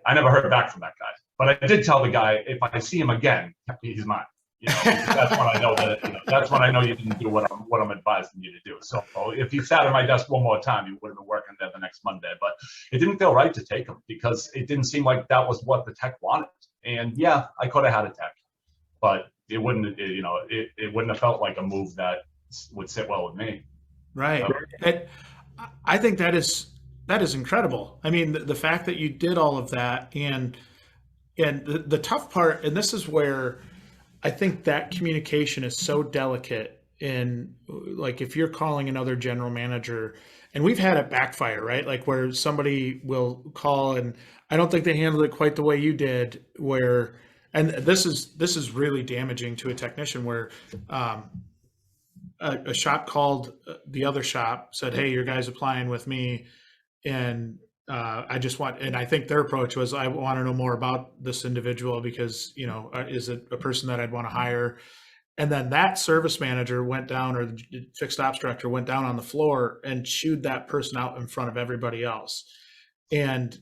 I never heard back from that guy. But I did tell the guy, if I see him again, he's mine. That's when I know that. That's when I know you didn't do what I'm advising you to do. So if he sat at my desk one more time, he would have been working there the next Monday. But it didn't feel right to take him because it didn't seem like that was what the tech wanted. And yeah, I could have had a tech, but it wouldn't. It wouldn't have felt like a move that would sit well with me. right. I think that is incredible. I mean, the fact that you did all of that, and the tough part, and this is where I think that communication is so delicate in, like, if you're calling another general manager, and we've had it backfire, right? Like where somebody will call and I don't think they handled it quite the way you did, and this is really damaging to a technician where a shop called the other shop, said, hey, your guy's applying with me, and and I think their approach was, I want to know more about this individual because, is it a person that I'd want to hire? And then that service manager went down, or the fixed ops director went down on the floor and chewed that person out in front of everybody else. And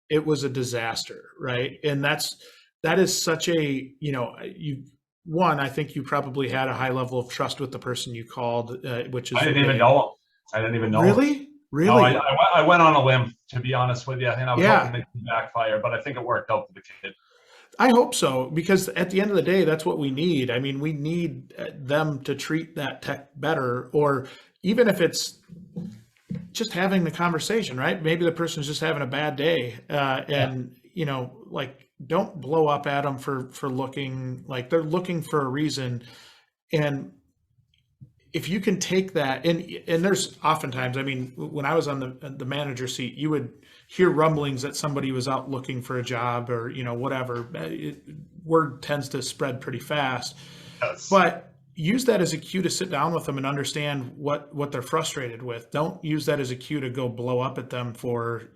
it was a disaster, right? And that is such a, I think you probably had a high level of trust with the person you called, which is. I didn't even know him. I didn't even know him. Really? Really? No, I went on a limb, to be honest with you, and I was hoping it would backfire, but I think it worked out for the kid. I hope so, because at the end of the day, that's what we need. I mean, we need them to treat that tech better, or even if it's just having the conversation, right? Maybe the person's just having a bad day, and don't blow up at them for looking like they're looking for a reason. And if you can take that, and there's oftentimes, I mean, when I was on the manager seat, you would hear rumblings that somebody was out looking for a job or, whatever. Word tends to spread pretty fast. Yes. But use that as a cue to sit down with them and understand what they're frustrated with. Don't use that as a cue to go blow up at them for,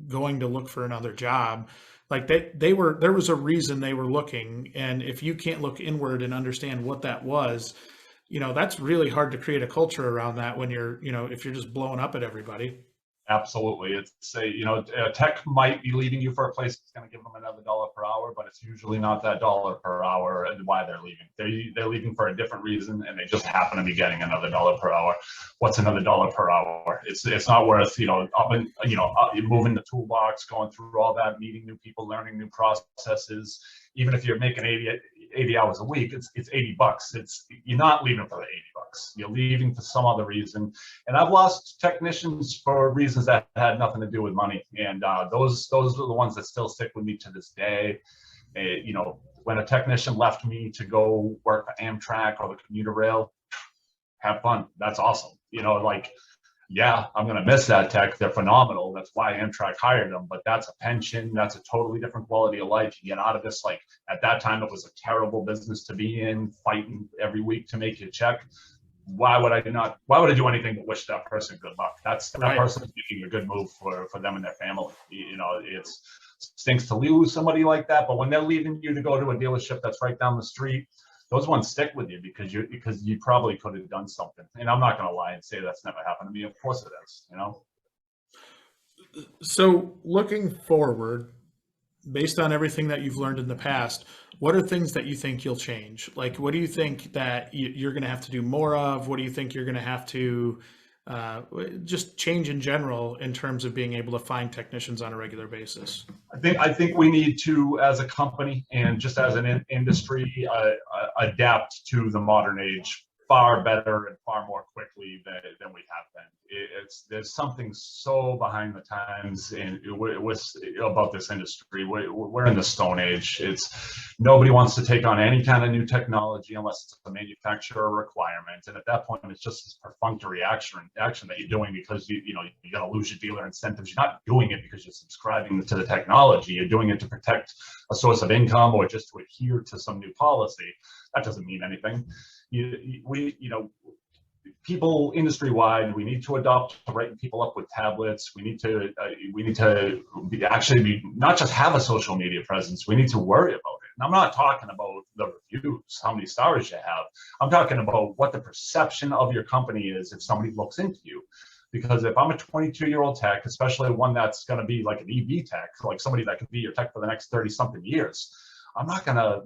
going to look for another job. Like there was a reason they were looking. And if you can't look inward and understand what that was, that's really hard to create a culture around that when you're, if you're just blowing up at everybody. Absolutely. It's tech might be leaving you for a place that's going to give them another $1 per hour, but it's usually not that $1 per hour and why they're leaving. They're leaving for a different reason, and they just happen to be getting another $1 per hour. What's another $1 per hour? It's not worth, moving the toolbox, going through all that, meeting new people, learning new processes. Even if you're making 80 hours a week, it's $80. You're not leaving for the $80. You're leaving for some other reason. And I've lost technicians for reasons that had nothing to do with money. And those are the ones that still stick with me to this day. When a technician left me to go work for Amtrak or the commuter rail, have fun. That's awesome. yeah, I'm going to miss that tech. They're phenomenal. That's why Amtrak hired them. But that's a pension. That's a totally different quality of life. You get out of this. Like at that time, it was a terrible business to be in, fighting every week to make your check. Why would I do anything but wish that person good luck? That Right. person is making a good move for them and their family. You know, it stinks to lose somebody like that. But when they're leaving you to go to a dealership that's right down the street, those ones stick with you because you probably could have done something. And I'm not going to lie and say that's never happened to me. Of course it is, you know? So looking forward, based on everything that you've learned in the past, what are things that you think you'll change? Like, what do you think that you're going to have to do more of? What do you think you're going to have to just change in general in terms of being able to find technicians on a regular basis? I think we need to, as a company and just as an industry, adapt to the modern age far better and far more quickly than we have been. There's something so behind the times and about this industry. We're in the Stone Age. Nobody wants to take on any kind of new technology unless it's a manufacturer requirement. And at that point, it's just this perfunctory action that you're doing because you're going to lose your dealer incentives. You're not doing it because you're subscribing to the technology. You're doing it to protect a source of income or just to adhere to some new policy. That doesn't mean anything. People industry-wide, we need to adopt to writing people up with tablets. We need to not just have a social media presence. We need to worry about it. And I'm not talking about the reviews, how many stars you have. I'm talking about what the perception of your company is if somebody looks into you. Because if I'm a 22-year-old tech, especially one that's going to be like an EV tech, like somebody that could be your tech for the next 30-something years, I'm not going to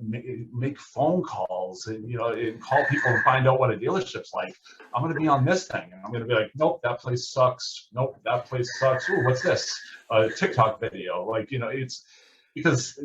make phone calls and call people and find out what a dealership's like. I'm going to be on this thing and I'm going to be like, nope, that place sucks. Nope, that place sucks. Ooh, what's this? A TikTok video. It's because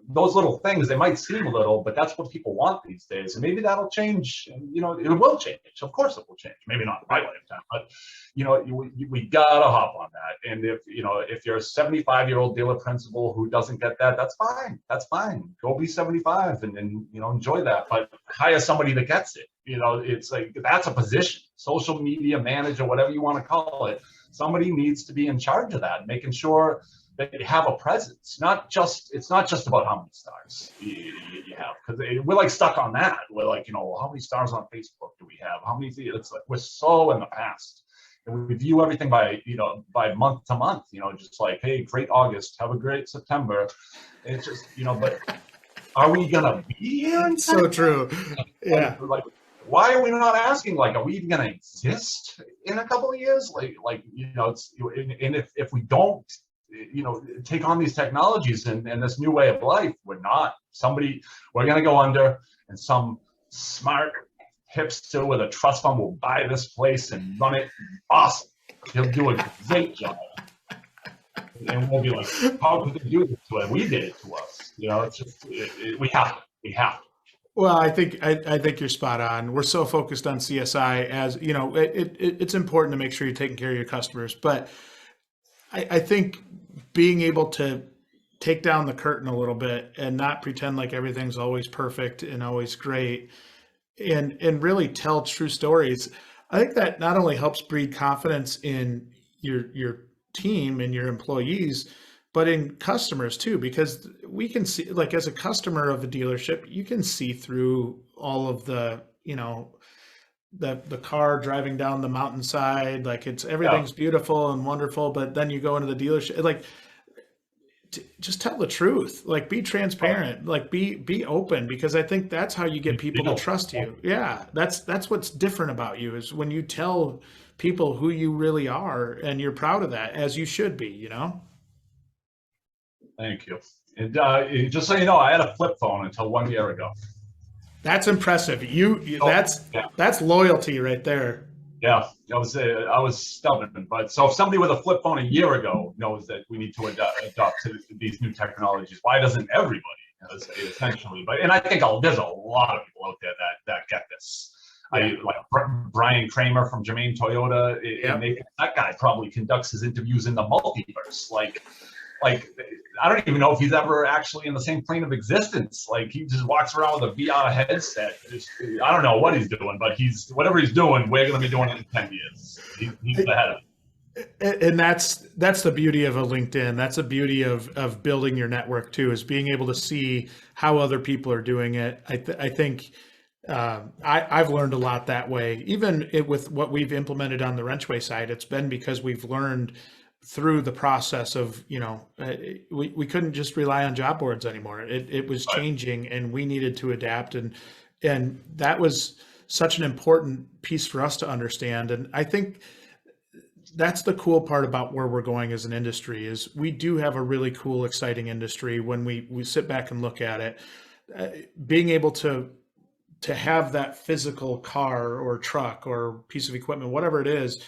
those little things, they might seem little, but that's what people want these days. And maybe that'll change. And, it will change. Of course it will change. Maybe not in my lifetime, but we gotta hop on that. And if you're a 75-year-old dealer principal who doesn't get that, that's fine. That's fine. Go be 75 and enjoy that. But hire somebody that gets it. It's like that's a position. Social media manager, whatever you want to call it. Somebody needs to be in charge of that, making sure that you have a presence. It's not just about how many stars you have, because we're like stuck on that. We're like, how many stars on Facebook do we have? How many? It's like we're so in the past, and we view everything by month to month. Just like, hey, great August, have a great September. It's just but are we gonna be here? So true. Yeah. Like, why are we not asking? Like, are we even gonna exist in a couple of years? And if we don't take on these technologies and this new way of life, we're going to go under, and some smart hipster with a trust fund will buy this place and run it. Awesome. He'll do a great job. And we'll be like, how could they do this to us? We did it to us. It's just, we have to. Well, I think you're spot on. We're so focused on CSI as, it's important to make sure you're taking care of your customers, but I think being able to take down the curtain a little bit and not pretend like everything's always perfect and always great and really tell true stories, I think that not only helps breed confidence in your team and your employees, but in customers too, because we can see, like as a customer of a dealership, you can see through all of the, the car driving down the mountainside, like everything's beautiful and wonderful, but then you go into the dealership, like just tell the truth, like be transparent, like be open, because I think that's how you get people to trust you. Yeah, that's what's different about you, is when you tell people who you really are and you're proud of that, as you should be. Thank you. And just so you know, I had a flip phone until 1 year ago. That's impressive. That's loyalty right there. Yeah, I was stubborn, but so if somebody with a flip phone a year ago knows that we need to adopt to these new technologies, why doesn't everybody? Essentially, and I think there's a lot of people out there that get this. Like Brian Kramer from Germain Toyota, that guy probably conducts his interviews in the multiverse. Like, like, I don't even know if he's ever actually in the same plane of existence. Like, he just walks around with a VR headset. I don't know what he's doing, but whatever he's doing, we're going to be doing it in 10 years. He's ahead of it. And that's the beauty of a LinkedIn. That's the beauty of building your network too, is being able to see how other people are doing it. I think I've learned a lot that way. Even with what we've implemented on the WrenchWay side, it's been because we've learned through the process of, we couldn't just rely on job boards anymore. It was changing, and we needed to adapt, and that was such an important piece for us to understand. And I think that's the cool part about where we're going as an industry, is we do have a really cool, exciting industry when we sit back and look at it. Being able to have that physical car or truck or piece of equipment, whatever it is,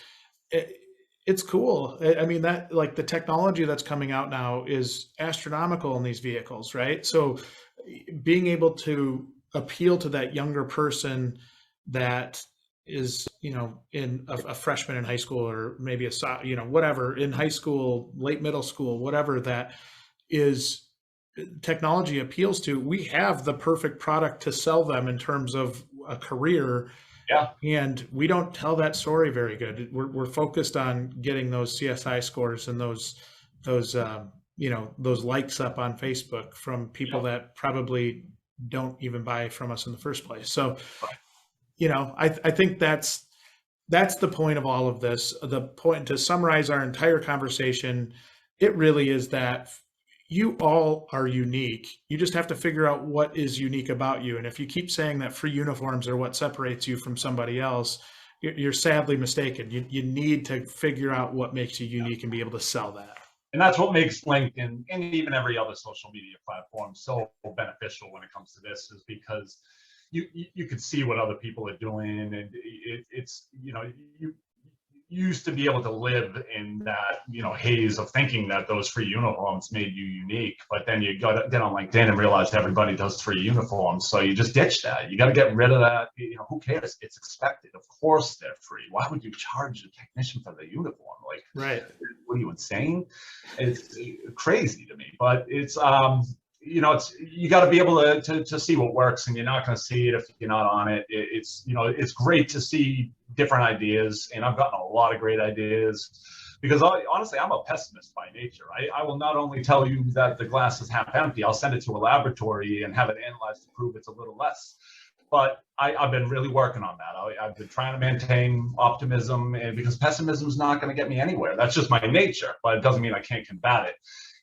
it's cool. I mean, that, like, the technology that's coming out now is astronomical in these vehicles, right? So being able to appeal to that younger person that is, in a freshman in high school, or maybe whatever, in high school, late middle school, whatever that is, technology appeals to. We have the perfect product to sell them in terms of a career. Yeah. And we don't tell that story very good. We're focused on getting those CSI scores and those likes up on Facebook from people that probably don't even buy from us in the first place. So, I think that's the point of all of this. The point, to summarize our entire conversation, it really is that you all are unique. You just have to figure out what is unique about you. And if you keep saying that free uniforms are what separates you from somebody else, you're sadly mistaken. You need to figure out what makes you unique and be able to sell that. And that's what makes LinkedIn and even every other social media platform so beneficial when it comes to this, is because you can see what other people are doing, and it's you used to be able to live in that haze of thinking that those free uniforms made you unique, but then you got to get on LinkedIn and realize everybody does free uniforms, so you just ditch that. You got to get rid of that. Who cares? It's expected. Of course they're free. Why would you charge a technician for the uniform? Like, right? What are you, insane? It's crazy to me, but it's you got to be able to see what works, and you're not going to see it if you're not on it. It's great to see different ideas, and I've gotten a lot of great ideas, because honestly, I'm a pessimist by nature. I will not only tell you that the glass is half empty, I'll send it to a laboratory and have it analyzed to prove it's a little less. But I've been really working on that. I've been trying to maintain optimism, and because pessimism is not going to get me anywhere. That's just my nature, but it doesn't mean I can't combat it.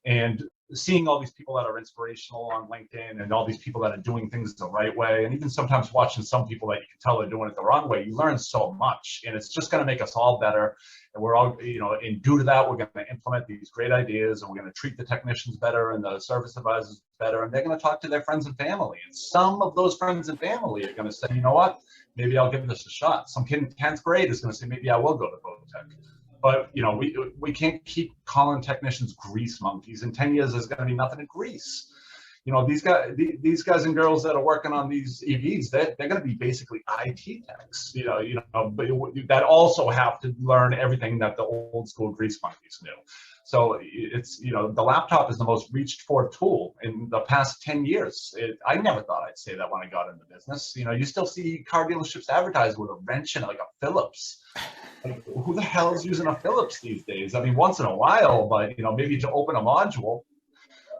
And seeing all these people that are inspirational on LinkedIn, and all these people that are doing things the right way, and even sometimes watching some people that you can tell are doing it the wrong way, you learn so much, and it's just going to make us all better. And we're all, and due to that, we're going to implement these great ideas, and we're going to treat the technicians better and the service advisors better, and they're going to talk to their friends and family. And some of those friends and family are going to say, you know what, maybe I'll give this a shot. Some kid in 10th grade is going to say, maybe I will go to Vodtech. But we can't keep calling technicians grease monkeys. In 10 years, there's going to be nothing to grease. These guys and girls that are working on these EVs, they're going to be basically IT techs. But that also have to learn everything that the old school grease monkeys knew. So it's the laptop is the most reached for tool in the past 10 years. I never thought I'd say that when I got into business. You still see car dealerships advertised with a wrench and like a Phillips. Like, who the hell is using a Phillips these days? I mean, once in a while, but maybe to open a module.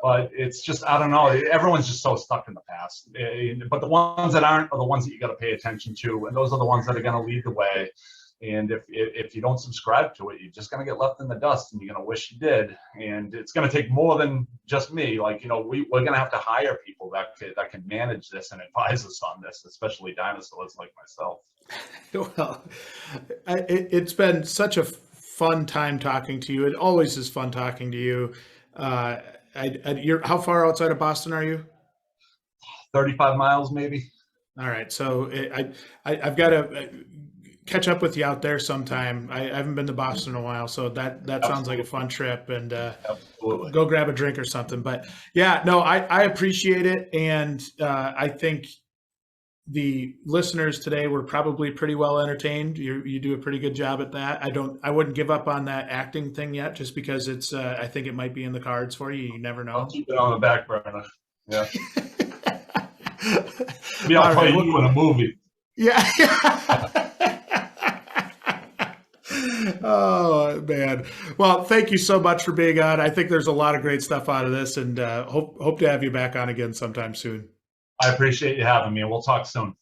But it's just, I don't know. Everyone's just so stuck in the past. But the ones that aren't are the ones that you got to pay attention to, and those are the ones that are going to lead the way. And if you don't subscribe to it, you're just going to get left in the dust, and you're going to wish you did. And it's going to take more than just me. Like, we're going to have to hire people that can manage this and advise us on this, especially dinosaurs like myself. Well, it's been such a fun time talking to you. It always is fun talking to you. How far outside of Boston are you? 35 miles, maybe. All right. So I've got to catch up with you out there sometime. I haven't been to Boston in a while, so that sounds like a fun trip, and go grab a drink or something. But yeah, no, I appreciate it. And I think the listeners today were probably pretty well entertained. You do a pretty good job at that. I wouldn't give up on that acting thing yet, just because it's I think it might be in the cards for you. You never know. I'll keep it on the back burner. Yeah. Maybe I'll play you in a movie. Yeah. Oh man. Well, thank you so much for being on. I think there's a lot of great stuff out of this, and hope to have you back on again sometime soon. I appreciate you having me, and we'll talk soon.